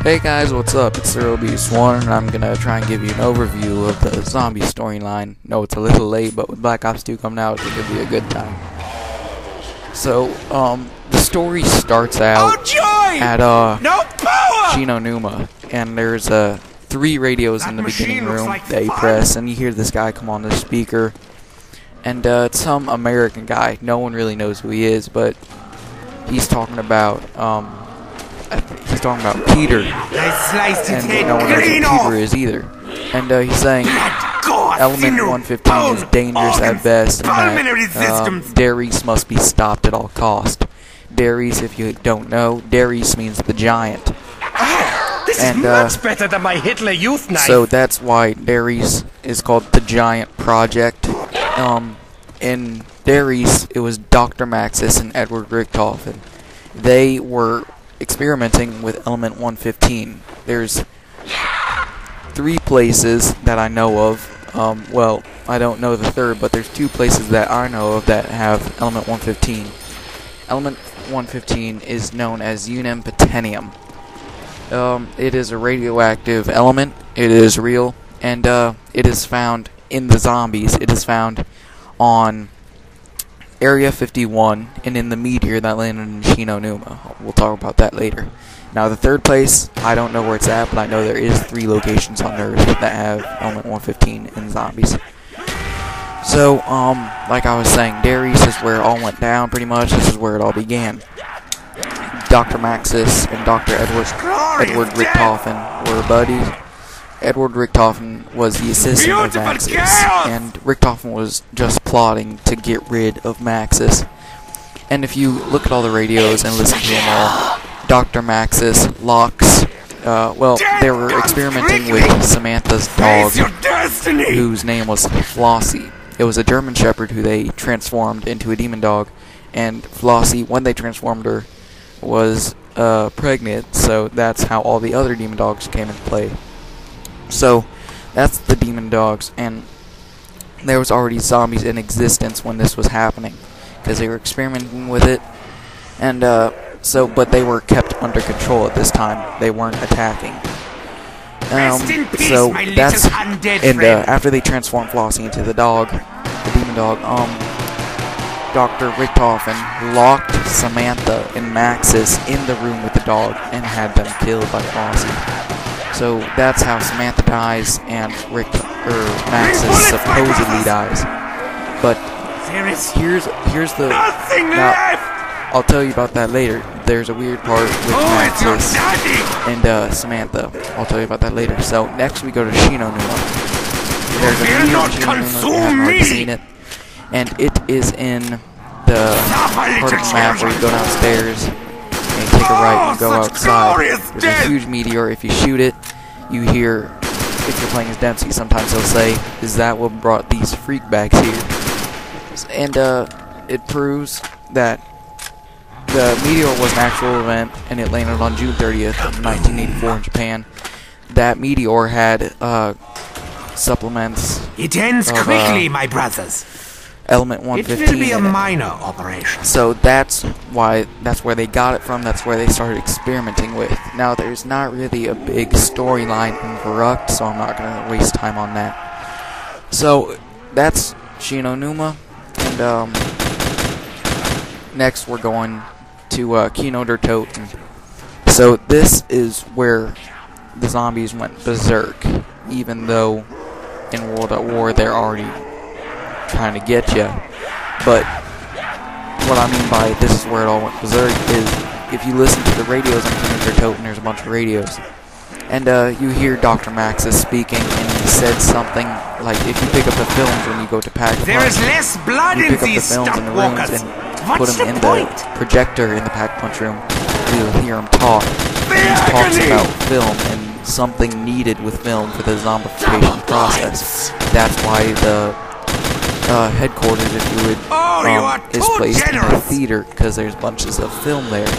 Hey guys, what's up? It's Beast1, and I'm gonna try and give you an overview of the zombie storyline. No, it's a little late, but with Black Ops 2 coming out, I think it'll be a good time. So, the story starts out at, Chino Numa, and there's, 3 radios in the beginning room that you press, and you hear this guy come on the speaker, and, it's some American guy. No one really knows who he is, but he's talking about, Peter, and no one knows who Peter is either. And he's saying Element 115 is dangerous at best, and that Darius must be stopped at all cost. Darius, if you don't know, Darius means the giant. This is much better than my Hitler Youth knife. So that's why Darius is called the Giant Project. In Darius, it was Dr. Maxis and Edward Richtofen. They were experimenting with Element 115. There's 3 places that I know of. Well, I don't know the third, but there's 2 places that I know of that have Element 115. Element 115 is known as Unum Potentium. It is a radioactive element. It is real, and it is found in the zombies. It is found on Area 51 and in the meteor that landed in Chino Numa. We'll talk about that later. Now, the third place, I don't know where it's at, but I know there is 3 locations on Earth that have Element 115 in zombies. So, like I was saying, Darius is where it all went down, pretty much. This is where it all began. Dr. Maxis and Dr. Edward Richtofen were buddies. Edward Richtofen was the assistant of Maxis, and Richtofen was just plotting to get rid of Maxis. And if you look at all the radios and listen to them all, Dr. Maxis, Locks, well, they were experimenting with Samantha's dog, whose name was Flossie. It was a German Shepherd who they transformed into a demon dog, and Flossie, when they transformed her, was pregnant, so that's how all the other demon dogs came into play. So, that's the demon dogs, and there was already zombies in existence when this was happening, because they were experimenting with it, and but they were kept under control at this time. They weren't attacking. So that's, and after they transformed Flossie into the dog, the demon dog, Dr. Richtofen locked Samantha and Maxis in the room with the dog and had them killed by Flossie. So that's how Samantha dies and Maxis supposedly dies. But here's the now, I'll tell you about that later. There's a weird part with Maxis and Samantha. I'll tell you about that later. So next we go to Chino Numa. There's a video in Chino Numa if you haven't already seen it, and it is in the part of the map where you go downstairs and take a right and go outside. There's a huge meteor. If you shoot it, you hear, if you're playing as Dempsey, sometimes they'll say, "Is that what brought these freakbags here?" And it proves that the meteor was an actual event, and it landed on June 30th, 1984 in Japan. That meteor had supplements. It ends quickly, my brothers. Element 115. It will be a minor operation. So that's where they got it from. That's where they started experimenting with. Now, there's not really a big storyline in Verrucht, so I'm not going to waste time on that. So that's Chino Numa, and next we're going to Kino der Toten. So this is where the zombies went berserk, even though in World at War they're already trying to get you. But what I mean by this is where it all went berserk is if you listen to the radios on Kino der Toten, there's a bunch of radios, and you hear Dr. Maxis speaking, and he said something like, if you pick up the films when you go to pack a punch, there is less blood you in pick up the these films in the rooms and put them in point? the projector in the pack punch room, you'll hear him talk. And he talks about film and something needed with film for the zombification process. That's why the headquarters, if you would, is placed in the theater, because there's bunches of film there to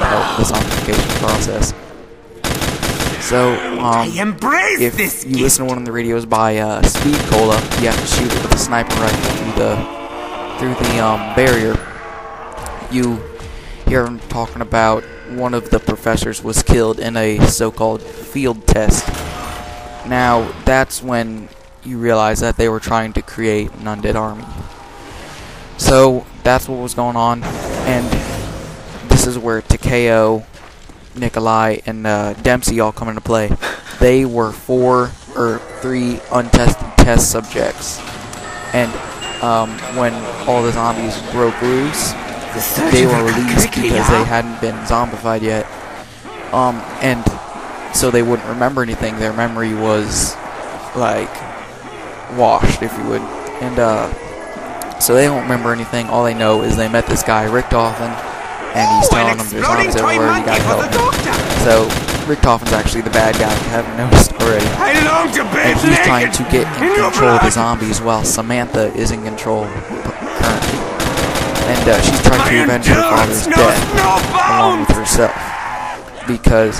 help the zombification process. So, if you listen to one of the radios by Speed Cola, you have to shoot it with a sniper rifle through the barrier. You hear him talking about one of the professors was killed in a so-called field test. Now, that's when you realize that they were trying to create an undead army. So, that's what was going on, and this is where Takeo, Nikolai, and Dempsey all come into play. They were 3 untested test subjects, and when all the zombies broke loose, they were released because they hadn't been zombified yet, and so they wouldn't remember anything. Their memory was like washed, if you would, and so they don't remember anything. All they know is they met this guy Richtofen, and he's telling them there's zombies everywhere, you gotta help me. So Richtofen's actually the bad guy, if you haven't noticed already. And he's trying to get in control of the zombies while Samantha is in control currently. And she's trying to avenge her father's death along with herself. Because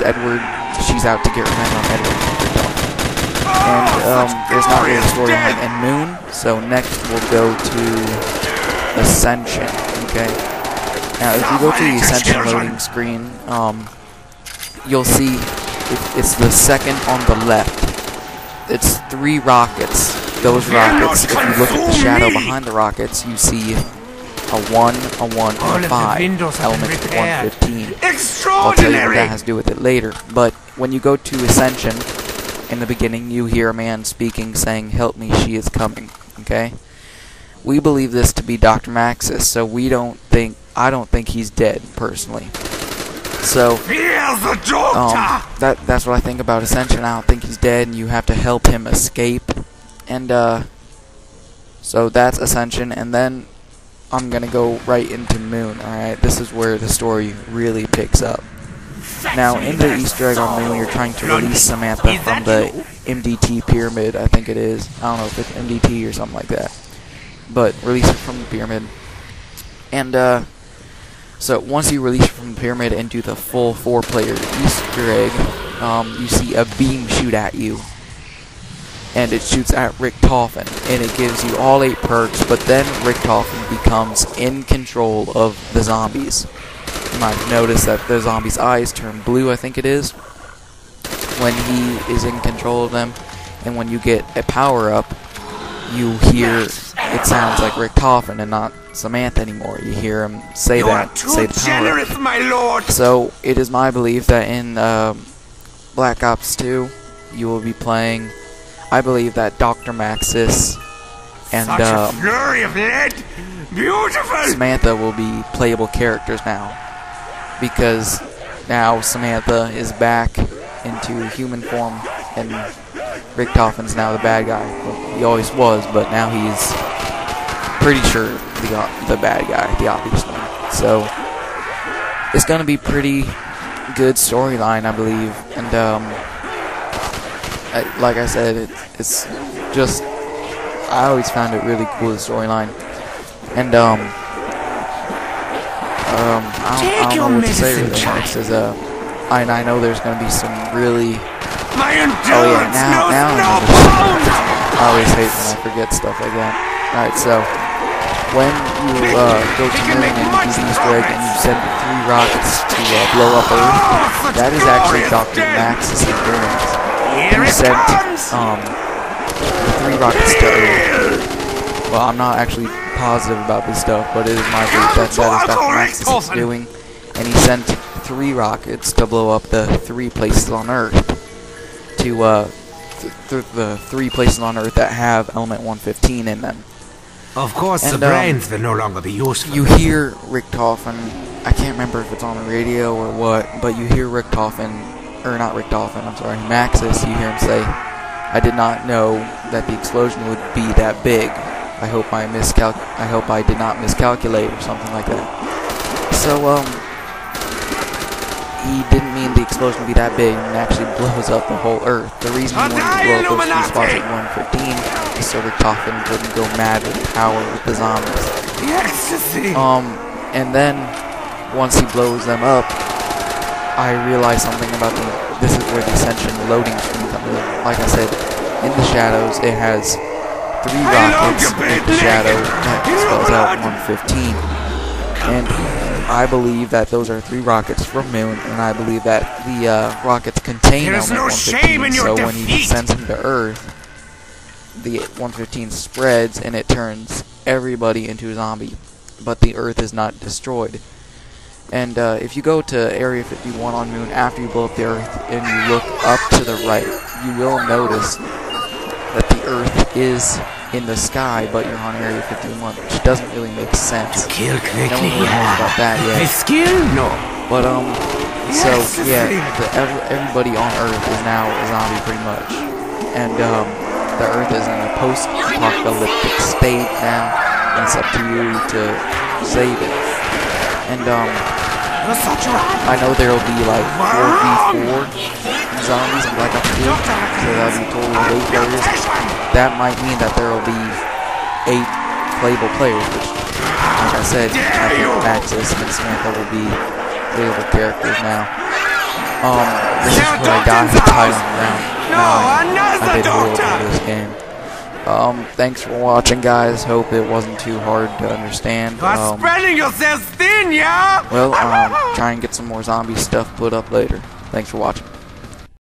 she's out to get revenge on Edward Richtofen. And there's not really a storyline in Moon, so next we'll go to Ascension, okay? Now, if you go to the Ascension loading screen, you'll see it's the second on the left. It's 3 rockets. Those rockets, if you look at the shadow behind the rockets, you see a 1, a 1, and a 5. Element 115. I'll tell you what that has to do with it later. But when you go to Ascension, in the beginning, you hear a man speaking, saying, "Help me, she is coming." Okay? We believe this to be Dr. Maxis, so I don't think he's dead, personally. So, that's what I think about Ascension. I don't think he's dead, and you have to help him escape. And, so that's Ascension, and then I'm gonna go right into Moon, alright? This is where the story really picks up. Now, in the Easter egg on Moon, you're trying to release Samantha from the MDT pyramid, I think it is. I don't know if it's MDT or something like that. But release her from the pyramid. And, so once you release her from the pyramid and do the full 4-player Easter egg, you see a beam shoot at you. And it shoots at Richtofen, and it gives you all 8 perks, but then Richtofen becomes in control of the zombies. You might notice that the zombies' eyes turn blue, I think it is, when he is in control of them. And when you get a power-up, you hear it sounds like Richtofen and not Samantha anymore. You hear him say that, say the power-up. my lord. So, it is my belief that in Black Ops 2, you will be playing, I believe that Dr. Maxis and flurry of lead. Beautiful. Samantha will be playable characters now, because now Samantha is back into human form, and Richtofen's now the bad guy. Well, he always was, but now he's pretty sure the bad guy, the obvious one. So it's gonna be pretty good storyline, I believe, and like I said, it's just, I always found it really cool, the storyline. And I don't know what to say really next. I know there's gonna be some really. My Oh yeah, now I always hate when I forget stuff like that. Alright, so when you go to Moon and you do the Easter egg and you send 3 rockets to blow up Earth, that is actually Dr. Maxis' doing. He sent 3 rockets to Earth. Well, I'm not actually positive about this stuff, but it is my belief that is Dr. Maxis' doing. And he sent 3 rockets to blow up the 3 places on Earth. To the 3 places on Earth that have element 115 in them. Of course, the brains will no longer be useful. You hear Richtofen, I can't remember if it's on the radio or what, but you hear Richtofen, or not Richtofen, I'm sorry, Maxis, you hear him say, "I did not know that the explosion would be that big. I hope I did not miscalculate," or something like that. So, he didn't mean the explosion to be that big, and it actually blows up the whole Earth. The reason he wanted to blow up those 3 spots at 115 is so Richtofen wouldn't go mad with power with the zombies. And then, once he blows them up, I realized something about this is where the Ascension loading screen comes in. Like I said, in the shadows, it has 3 rockets in the shadow that spells out 115. And I believe that those are 3 rockets from Moon, and I believe that the rockets contain There is element no shame 115, in your so when he defeat. sends him to Earth, the 115 spreads and it turns everybody into a zombie, but the Earth is not destroyed. And if you go to Area 51 on Moon after you blow up the Earth and you look up to the right, you will notice that the Earth is in the sky, but you're on Area 51, which doesn't really make sense. Kill No quickly, one really knows about that The yet. skill? No. But so yeah, Yes, everybody on Earth is now a zombie pretty much, and the Earth is in a post-apocalyptic state now, and it's up to you to save it. And You're such a... I know there'll be like 4v4 zombies in Black Ops 2, so that'll be totally 8 players. That might mean that there'll be 8 playable players, which, like I said, I think Maxis and Samantha will be playable characters now. This is where I got the title round. I did a little bit of this game. Thanks for watching, guys. Hope it wasn't too hard to understand. spreading yourself thin, yeah? Well, try and get some more zombie stuff put up later. Thanks for watching.